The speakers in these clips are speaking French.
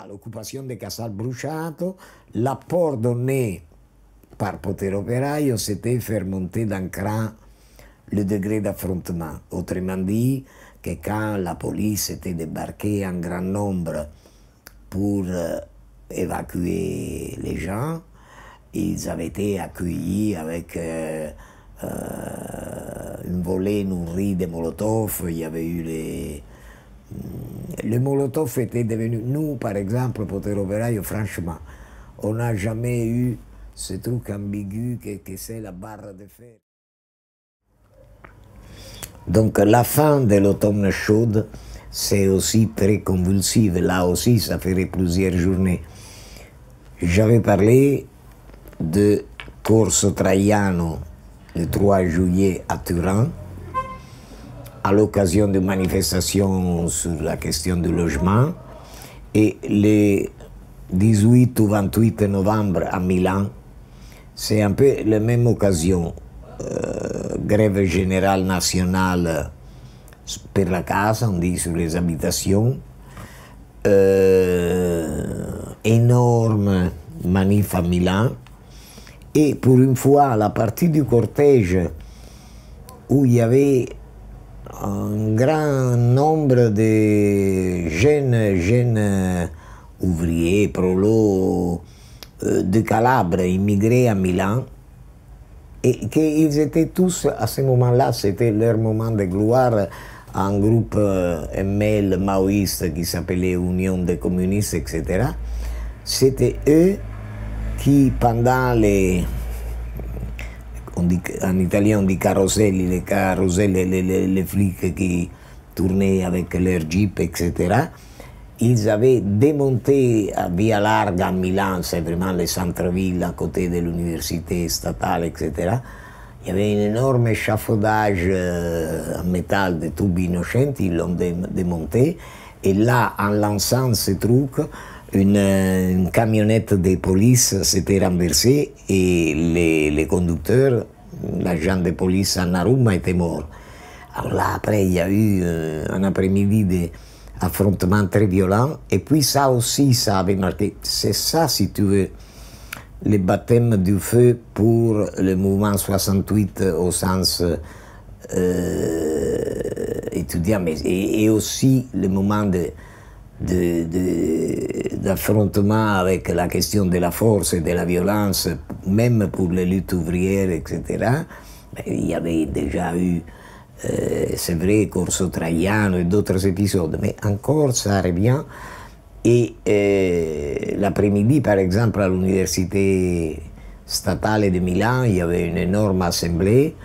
all'occupazione di Casal Bruciato, l'apport donné par potere operaio, c'était faire monter d'un cran le degré d'affrontement. Autrement dit, que quand la police était débarquée en grand nombre pour évacuer les gens, ils avaient été accueillis avec une volée nourrie de Molotov. Il y avait eu les... Le Molotov était devenu... Nous, par exemple, Potere Operaio, franchement, on n'a jamais eu ce truc ambigu que c'est la barre de fer. Donc la fin de l'automne chaude, c'est aussi très convulsive. Là aussi, ça ferait plusieurs journées. J'avais parlé de Corso Traiano le 3 juillet à Turin, à l'occasion de manifestations sur la question du logement, et le 18 ou 28 novembre à Milan, c'est un peu la même occasion. Grève générale nationale per la casa, on dit sur les habitations, énorme manif à Milan, et pour une fois, la partie du cortège où il y avait un grand nombre de jeunes ouvriers, prolos de Calabre, immigrés à Milan, et qu'ils étaient tous, à ce moment-là, c'était leur moment de gloire, un groupe ML maoïste qui s'appelait Union des communistes, etc. C'était eux qui, pendant les... en italien on dit caroselli, les flics qui tournaient avec leur jeep, etc., ils avaient démonté à Via Larga à Milan, c'est vraiment le centre-ville à côté de l'université statale, etc. Il y avait un énorme échafaudage en métal de tubes innocents, ils l'ont démonté, et là, en lançant ce truc, une camionnette de police s'était renversée et le conducteur, l'agent de police à Naruma, était mort. Alors là, après, il y a eu un après-midi d'affrontements très violents, et puis ça aussi, ça avait marqué. C'est ça, si tu veux, le baptême du feu pour le mouvement 68 au sens étudiant, mais et aussi le moment d'affrontement avec la question de la force et de la violence, même pour les luttes ouvrières, etc. Mais il y avait déjà eu, c'est vrai, Corso Traiano et d'autres épisodes, mais encore ça revient. Et l'après-midi, par exemple, à l'université statale de Milan, il y avait une énorme assemblée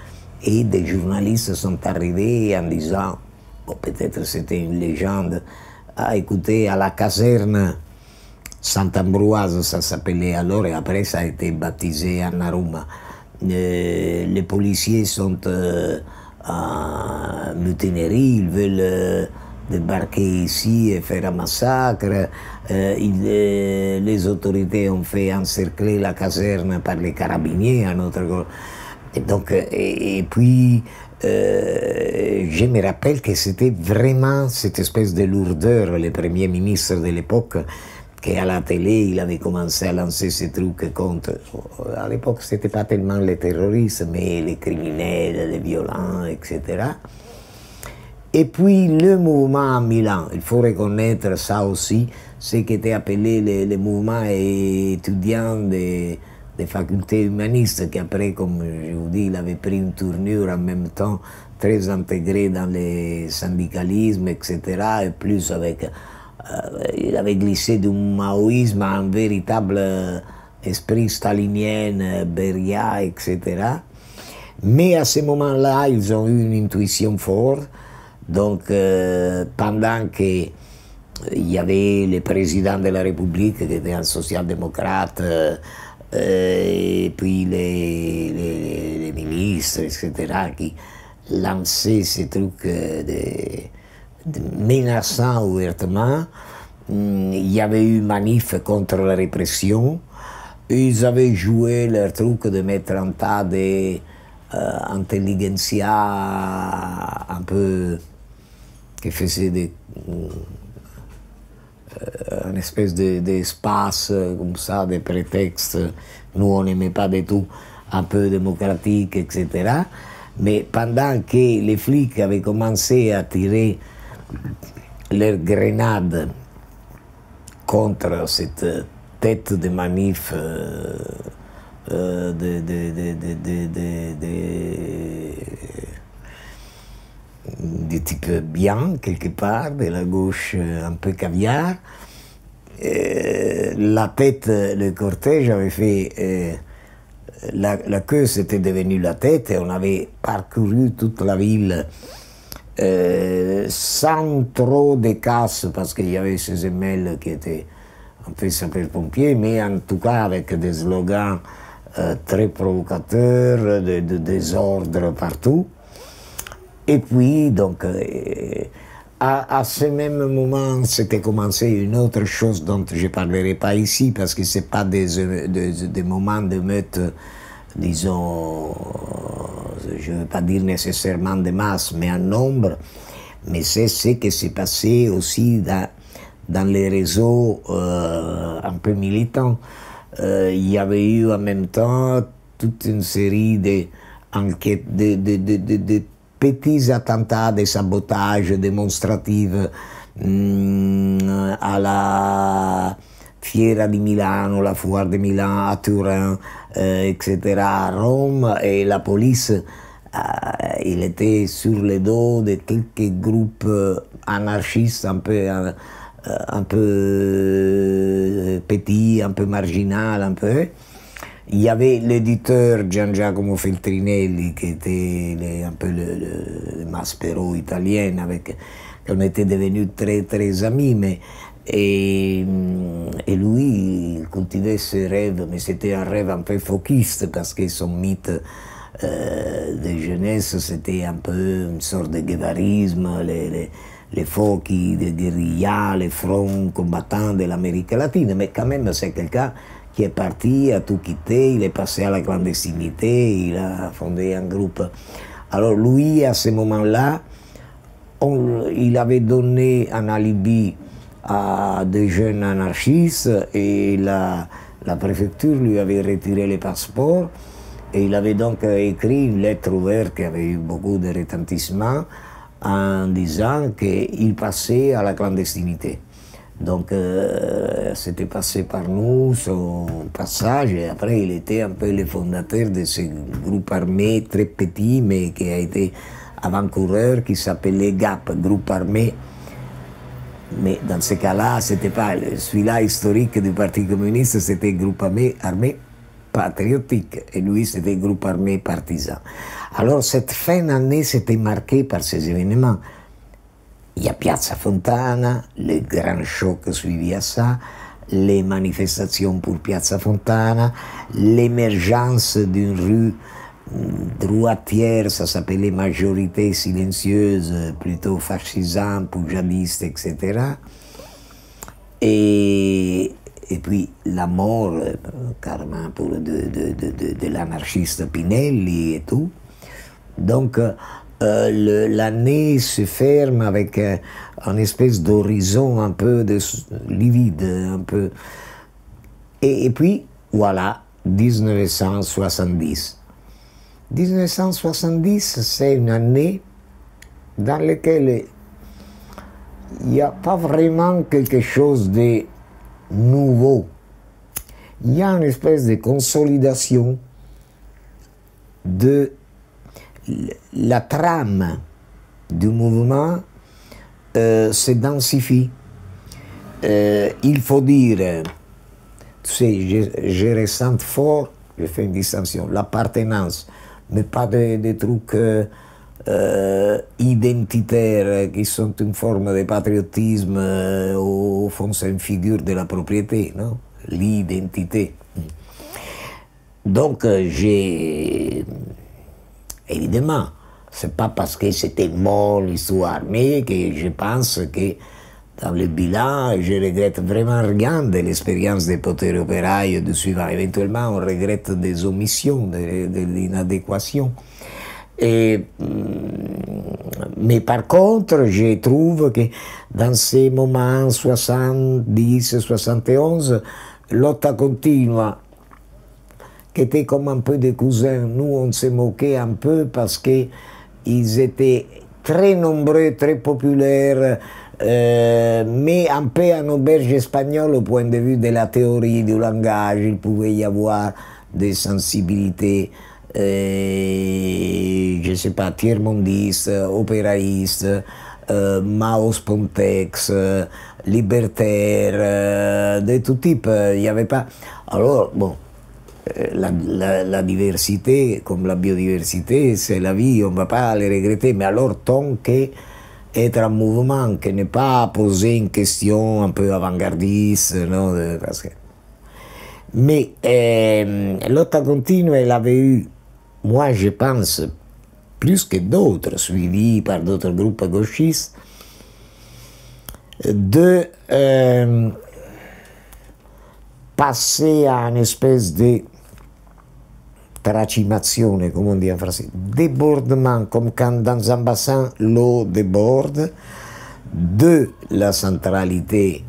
et des journalistes sont arrivés en disant, bon, peut-être c'était une légende, ah, écoutez, à la caserne Sant'Ambroise, ça s'appelait alors, et après ça a été baptisé à Naruma. Les policiers sont en mutinerie, ils veulent débarquer ici et faire un massacre. Les autorités ont fait encercler la caserne par les carabiniers, un autre... Et donc, et puis, je me rappelle que c'était vraiment cette espèce de lourdeur, le premier ministre de l'époque, qu'à la télé, il avait commencé à lancer ces trucs contre... À l'époque, ce n'était pas tellement les terroristes, mais les criminels, les violents, etc. Et puis, le mouvement à Milan, il faut reconnaître ça aussi, ce qui était appelé le mouvement étudiant des facultés humanistes, qui après, comme je vous dis, il avait pris une tournure en même temps très intégrée dans le syndicalisme, etc. Et plus avec... il avait glissé du maoïsme à un véritable esprit stalinien, Beria, etc. Mais à ce moment-là, ils ont eu une intuition forte. Donc, pendant qu'il y avait le président de la République, qui était un social-démocrate, et puis les ministres, etc., qui lançaient ces trucs menaçants ouvertement. Il y avait eu manif contre la répression. Ils avaient joué leur truc de mettre un tas d'intelligentsia un peu qui faisait des une espèce d'espace comme ça, des prétextes, nous on n'aimait pas du tout, un peu démocratique, etc. Mais pendant que les flics avaient commencé à tirer leurs grenades contre cette tête de manif de type bien, quelque part, de la gauche un peu caviar. La tête, le cortège avait fait... la queue, c'était devenu la tête, et on avait parcouru toute la ville sans trop de casse, parce qu'il y avait ces émelles qui étaient un peu sapeurs-pompiers, mais en tout cas avec des slogans très provocateurs, de désordre partout. Et puis, donc, à ce même moment, c'était commencé une autre chose dont je ne parlerai pas ici, parce que ce n'est pas des moments d'émeute, disons, je ne veux pas dire nécessairement de masse, mais en nombre, mais c'est ce qui s'est passé aussi dans les réseaux un peu militants. Il y avait eu en même temps toute une série d'enquêtes, de petits attentats, des sabotages démonstratifs à la Fiera di Milano, la Foire de Milan, à Turin, etc., à Rome, et la police, il était sur le dos de quelques groupes anarchistes un peu petits, un peu marginal, un peu. Il y avait l'éditeur Gian Giacomo Feltrinelli, qui était un peu le Maspero italien, avec on était devenus très très amis, mais et lui il cultivait ce rêve, mais c'était un rêve un peu foquiste, parce que son mythe de jeunesse c'était un peu une sorte de guévarisme, les fochi de guérilla, les fronts combattants de l'Amérique latine, mais quand même c'est quelqu'un qui est parti, a tout quitté, il est passé à la clandestinité, il a fondé un groupe. Alors lui, à ce moment-là, il avait donné un alibi à des jeunes anarchistes, et la préfecture lui avait retiré les passeports, et il avait donc écrit une lettre ouverte qui avait eu beaucoup de retentissement en disant qu'il passait à la clandestinité. Donc c'était passé par nous son passage, et après il était un peu le fondateur de ce groupe armé très petit, mais qui a été avant-coureur, qui s'appelait GAP, groupe armé. Mais dans ce cas-là, c'était pas celui-là historique du Parti communiste, c'était groupe armé patriotique, et lui c'était groupe armé partisan. Alors cette fin d'année c'était marquée par ces événements. Il y a Piazza Fontana, le grand choc suivi à ça, les manifestations pour Piazza Fontana, l'émergence d'une rue droitière, ça s'appelait majorité silencieuse, plutôt fascisante, poujadiste, etc. Et puis la mort, carrément, de l'anarchiste Pinelli et tout. Donc, l'année se ferme avec un espèce d'horizon un peu livide, un peu. Et puis, voilà, 1970. 1970, c'est une année dans laquelle il n'y a pas vraiment quelque chose de nouveau. Il y a une espèce de consolidation de la trame du mouvement se densifie. Il faut dire, tu sais, je ressens fort, je fais une distinction, l'appartenance, mais pas des trucs identitaires qui sont une forme de patriotisme, au fond c'est une figure de la propriété, non? L'identité. Donc évidemment, c'est pas parce que c'était mon histoire, mais que je pense que dans le bilan, je regrette vraiment rien de l'expérience des Potere Operaio du suivant. Éventuellement, on regrette des omissions, de l'inadéquation. Mais par contre, je trouve que dans ces moments 70, 71, lotta continua, qui était comme un peu des cousins, nous on se moquait un peu parce qu'ils étaient très nombreux, très populaires, mais un peu en auberge espagnole au point de vue de la théorie du langage. Il pouvait y avoir des sensibilités, je ne sais pas, tiers-mondistes, opéraïstes, Mao Spontex, libertaires, de tout type. Il n'y avait pas. Alors, bon. La diversité, comme la biodiversité, c'est la vie, on ne va pas les regretter, mais alors tant qu'être un mouvement qui n'est pas posé une question un peu avant-gardiste, non, parce que... Mais Lotta Continua, elle avait eu, moi je pense, plus que d'autres, suivis par d'autres groupes gauchistes, de passer à une espèce de tracimazione, come on dit en français, débordement, comme quand dans un bassin l'eau déborde, de la centralité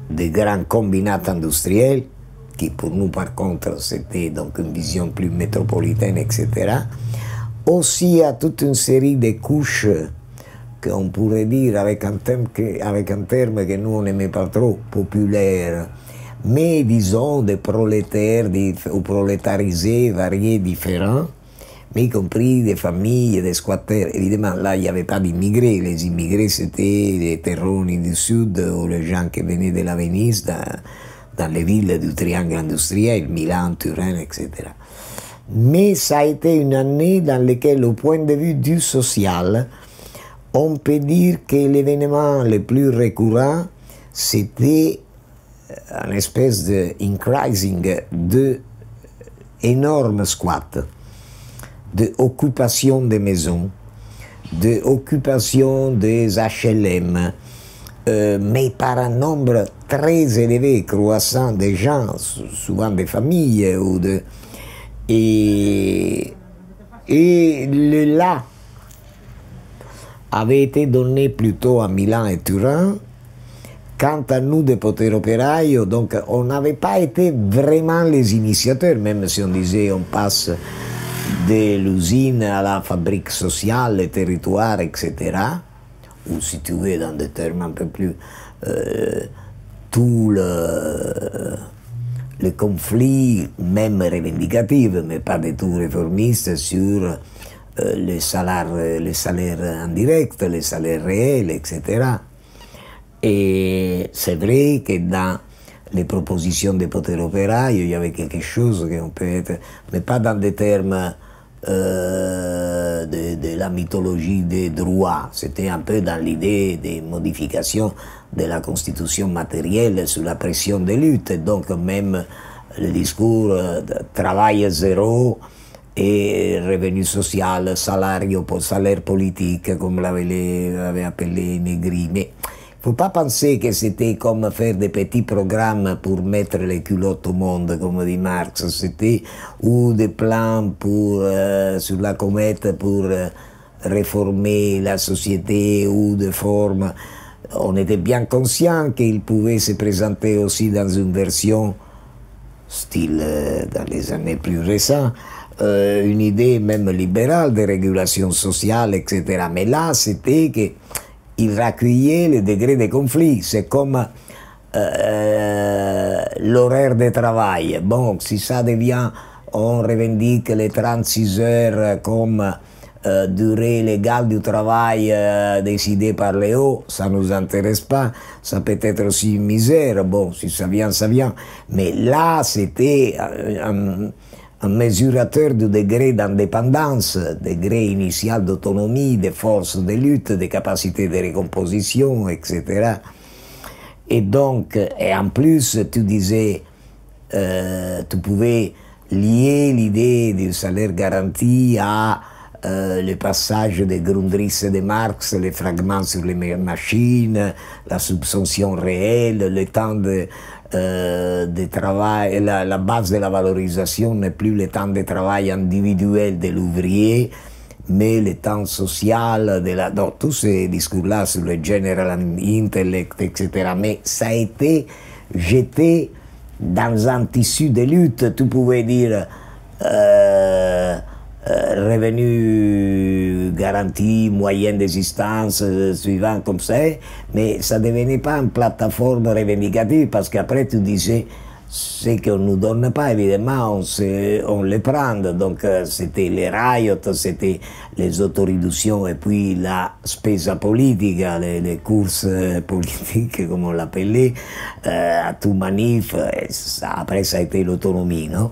des grands combinats industriels, qui pour nous par contre c'était donc une vision plus métropolitaine, etc. Aussi à toute une série de couches qu'on pourrait dire avec un terme que nous on n'aimait pas trop, populaire, mais disons des prolétaires ou prolétarisés variés, différents, mais y compris des familles, des squatters. Évidemment, là, il n'y avait pas d'immigrés. Les immigrés, c'était les terroni du Sud ou les gens qui venaient de la Venise, dans les villes du triangle industriel, Milan, Turin, etc. Mais ça a été une année dans laquelle, au point de vue du social, on peut dire que l'événement le plus récurrent, c'était une espèce de increasing de énormes squats, de occupation des maisons, de occupation des HLM, mais par un nombre très élevé, croissant de gens, souvent des familles, et le là avait été donné plutôt à Milan et Turin. Quant à nous, des Potere Operaio, donc on n'avait pas été vraiment les initiateurs, même si on disait on passe de l'usine à la fabrique sociale, le territoire, etc. Ou si tu veux, dans des termes un peu plus... tout le conflit, même revendicatif, mais pas du tout réformiste, sur les salaires indirects, les salaires réels, etc. Et c'est vrai que dans les propositions de Potere Operaio, il y avait quelque chose qu'on peut être, mais pas dans des termes de la mythologie des droits, c'était un peu dans l'idée des modifications de la constitution matérielle sous la pression des luttes, donc même le discours travail zéro et revenu social, salaire politique, comme l'avait appelé Negri. Mais il ne faut pas penser que c'était comme faire des petits programmes pour mettre les culottes au monde, comme dit Marx. C'était ou des plans sur la comète pour réformer la société ou de forme. On était bien conscient qu'il pouvait se présenter aussi dans une version, style dans les années plus récentes, une idée même libérale de régulation sociale, etc. Mais là, c'était que il recueillait le degré de conflit. C'est comme l'horaire de travail. Bon, si ça devient, on revendique les 36 heures comme durée légale du travail décidée par les hauts, ça ne nous intéresse pas. Ça peut être aussi une misère. Bon, si ça vient, ça vient. Mais là, c'était un mesurateur du degré d'indépendance, degré initial d'autonomie, de force de lutte, de capacité de recomposition, etc. Et donc, et en plus, tu disais, tu pouvais lier l'idée du salaire garanti à le passage des Grundrisse de Marx, les fragments sur les machines, la subvention réelle, le temps de travail, la base de la valorisation n'est plus le temps de travail individuel de l'ouvrier, mais le temps social, donc tous ces discours-là sur le general intellect, etc. Mais ça a été jeté dans un tissu de lutte, tu pouvais dire revenu garanti, moyen d'existence, suivant comme ça, mais ça ne devenait pas une plateforme revendicative parce qu'après tu disais ce qu'on ne nous donne pas, évidemment, on le prend. Donc c'était les riots, c'était les autoréductions et puis la spesa politica, les courses politiques, comme on l'appelait, à tout manif. Après, ça a été l'autonomie, non?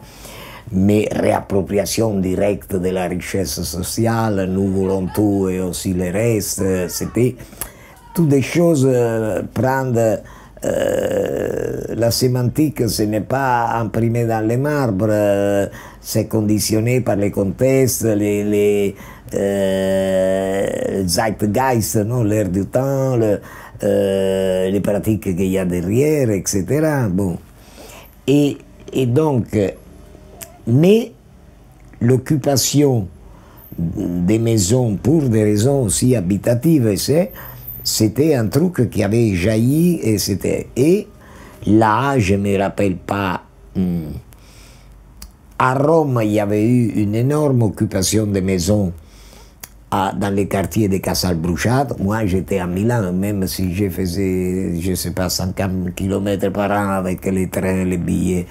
Mais réappropriation directe de la richesse sociale, nous voulons tout et aussi le reste, c'était toutes des choses prendre. La sémantique, ce n'est pas imprimé dans les marbres, c'est conditionné par les contextes, les zeitgeist, non, l'air du temps, les pratiques qu'il y a derrière, etc. Bon. Et donc, mais l'occupation des maisons pour des raisons aussi habitatives, c'était un truc qui avait jailli et là, je ne me rappelle pas, à Rome, il y avait eu une énorme occupation des maisons dans les quartiers de Casalbruciato. Moi, j'étais à Milan, même si je faisais, je ne sais pas, 50 km par an avec les trains, les billets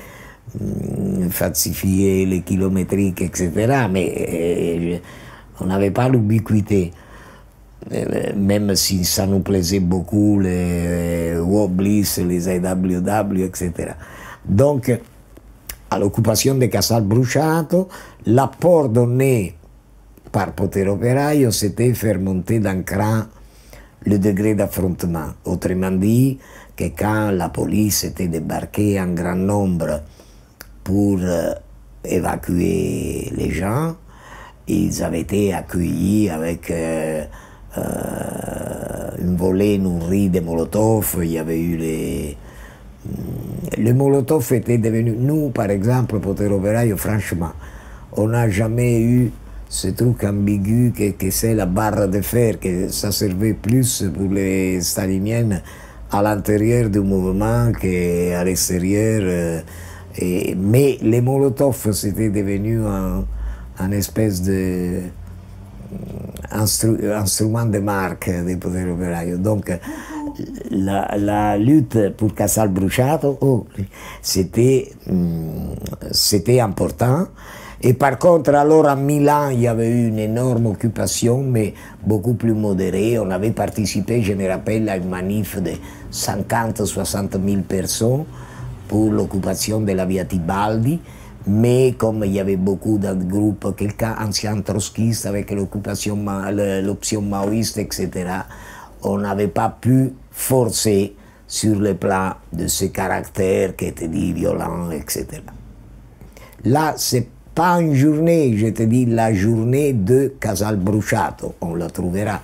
falsifiés, les kilométriques, etc. Mais on n'avait pas l'ubiquité. Même si ça nous plaisait beaucoup, les Wobblies, les AWW, etc. Donc, à l'occupation de Casalbruciato, l'apport donné par Potere Operaio, c'était faire monter d'un cran le degré d'affrontement. Autrement dit, que quand la police était débarquée en grand nombre pour évacuer les gens, ils avaient été accueillis avec une volée nourrie de Molotov. Il y avait eu les Molotov étaient devenus, nous par exemple, Potere Operaio, franchement, on n'a jamais eu ce truc ambigu que c'est la barre de fer, que ça servait plus pour les staliniennes à l'intérieur du mouvement qu'à l'extérieur. Mais les Molotov, c'était devenu un espèce de instrument de marque des Potere Operaio. Donc la lutte pour Casalbruciato, c'était important. Et par contre, alors à Milan, il y avait eu une énorme occupation, mais beaucoup plus modérée. On avait participé, je me rappelle, à une manif de 50-60 000 personnes pour l'occupation de la Via Tibaldi. Mais comme il y avait beaucoup de groupes, quelqu'un ancien trotskiste avec l'option maoïste, etc., on n'avait pas pu forcer sur le plan de ce caractère qui était dit violent, etc. Là, c'est pas une journée, je te dis la journée de Casalbruciato, on la trouvera.